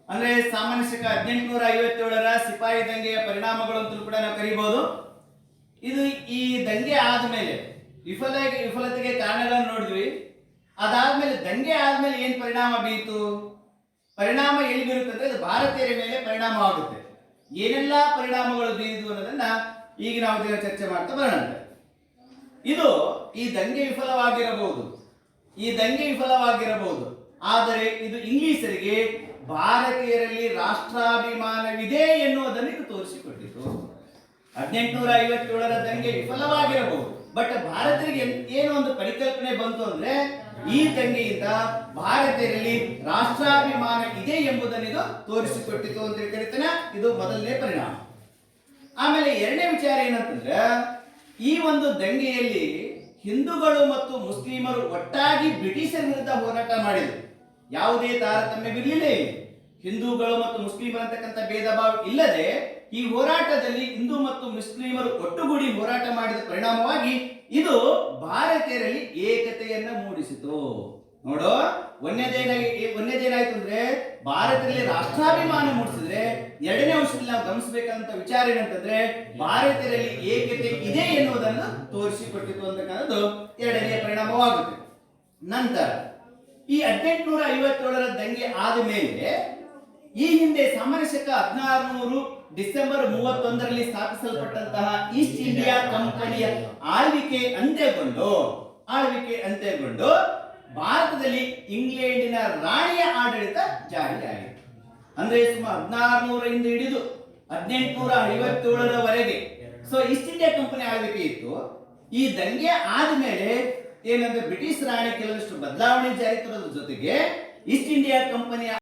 ಅಂದ್ರೆ ಸಾಮಾನ್ಯ ಶಕ 1857ರ ಸಿಪಾಯಿ ದಂಗೆಯ ಪರಿಣಾಮಗಳು ಅಂತಲೂ ಕೂಡ ನಾವು ಕರೀಬಹುದು. ಇದು ಈ ದಂಗೆ ಆದ್ಮೇಲೆ ವಿಫಲತೆಗೆ ಕಾರಣಗಳನ್ನು ನೋಡಿದ್ವಿ. ಅದಾದ್ಮೇಲೆ ದಂಗೆ ಆದ್ಮೇಲೆ ಏನ್ ಪರಿಣಾಮ ಬೀರಿತು, ಪರಿಣಾಮ ಎಲ್ಲಿ ಬೀರುತ್ತದೆ, ಅದು ಭಾರತೀಯರ ಮೇಲೆ ಪರಿಣಾಮವಾಗುತ್ತೆ. ಏನೆಲ್ಲ ಪರಿಣಾಮಗಳು ಬೀರಿದು ಅನ್ನೋದನ್ನ ಈಗ ನಾವು ಚರ್ಚೆ ಮಾಡ್ತಾ ಬರೋಣ. ಇದು ಈ ದಂಗೆ ವಿಫಲವಾಗಿರಬಹುದು, ಆದರೆ ಇದು ಇಂಗ್ಲಿಷರಿಗೆ ಭಾರತೀಯರಲ್ಲಿ ರಾಷ್ಟ್ರಾಭಿಮಾನವಿದೆ ಎನ್ನುವುದನ್ನು ಇದು ತೋರಿಸಿಕೊಟ್ಟಿತು. 1857ರ ದಂಗೆ ವಿಫಲವಾಗಿರಬಹುದು, ಬಟ್ ಭಾರತೀಯರಿಗೆ ಏನೋ ಒಂದು ಪರಿಕಲ್ಪನೆ ಬಂತು ಅಂದ್ರೆ ಈ ದಂಗೆಯಿಂದ ಭಾರತೀಯರಲ್ಲಿ ರಾಷ್ಟ್ರಾಭಿಮಾನ ಇದೆ ಎಂಬುದನ್ನು ಇದು ತೋರಿಸಿಕೊಟ್ಟಿತು ಅಂತ ಕರಿತಾನೆ. ಇದು ಮೊದಲನೇ ಪರಿಣಾಮ. ಆಮೇಲೆ ಎರಡನೇ ವಿಚಾರ ಏನಂತಂದ್ರೆ, ಈ ಒಂದು ದಂಗೆಯಲ್ಲಿ ಹಿಂದೂಗಳು ಮತ್ತು ಮುಸ್ಲಿಮರು ಒಟ್ಟಾಗಿ ಬ್ರಿಟಿಷರ ವಿರುದ್ಧ ಹೋರಾಟ ಮಾಡಿದರು. ಯಾವುದೇ ತಾರತಮ್ಯವಿರಲಿಲ್ಲ. ಹಿಂದೂಗಳು ಮತ್ತು ಮುಸ್ಲಿಮರು ಅಂತಕ್ಕಂಥ ಭೇದ ಭಾವ ಇಲ್ಲದೆ ಈ ಹೋರಾಟದಲ್ಲಿ ಹಿಂದೂ ಮತ್ತು ಮುಸ್ಲಿಮರು ಒಟ್ಟುಗೂಡಿ ಹೋರಾಟ ಮಾಡಿದ ಪರಿಣಾಮವಾಗಿ ಇದು ಭಾರತೀಯರಲ್ಲಿ ಏಕತೆಯನ್ನ ಮೂಡಿಸಿತು. ನೋಡು, ಒಂದೇದೇನಾಯ್ತು ಅಂದ್ರೆ ಭಾರತದಲ್ಲಿ ರಾಷ್ಟ್ರಾಭಿಮಾನ ಮೂಡಿಸಿದ್ರೆ, ಎರಡನೇ ಅಂಶದಲ್ಲಿ ನಾವು ಗಮನಿಸಬೇಕಂತ ವಿಚಾರ ಏನಂತಂದ್ರೆ ಭಾರತೀಯರಲ್ಲಿ ಏಕತೆ ಇದೆ ಎನ್ನುವುದನ್ನು ತೋರಿಸಿಕೊಟ್ಟಿತು ಅಂತಕ್ಕಂಥದ್ದು ಎರಡನೆಯ ಪರಿಣಾಮವಾಗುತ್ತೆ. ನಂತರ ಈ 1857ರ ದಂಗೆ ಆದ ಮೇಲೆ ಈ ಹಿಂದೆ ಸಾಮಾನ್ಯ ಶಕ 1600 ಡಿಸೆಂಬರ್ 31ರಲ್ಲಿ ಸ್ಥಾಪಿಸಲ್ಪಟ್ಟಂತಹ ಈಸ್ಟ್ ಇಂಡಿಯಾ ಕಂಪನಿಯ ಆಳ್ವಿಕೆ ಅಂತ್ಯಗೊಂಡು ಭಾರತದಲ್ಲಿ ಇಂಗ್ಲೆಂಡಿನ ರಾಣಿಯ ಆಡಳಿತ ಜಾರಿಯಾಯಿತು. ಅಂದ್ರೆ ಸುಮಾರು 1600ರಿಂದ ಹಿಡಿದು 1857ರವರೆಗೆ ಈಸ್ಟ್ ಇಂಡಿಯಾ ಕಂಪನಿ ಆಳ್ವಿಕೆ ಇತ್ತು. ಈ ದಂಗೆ ಆದ್ಮೇಲೆ ಏನಂದ್ರೆ ಬ್ರಿಟಿಷ್ ರಾಣಿ ಕೆಲವಷ್ಟು ಬದಲಾವಣೆ ಜಾರಿ ತರೋದ್ರ ಜೊತೆಗೆ ಈಸ್ಟ್ ಇಂಡಿಯಾ ಕಂಪನಿಯ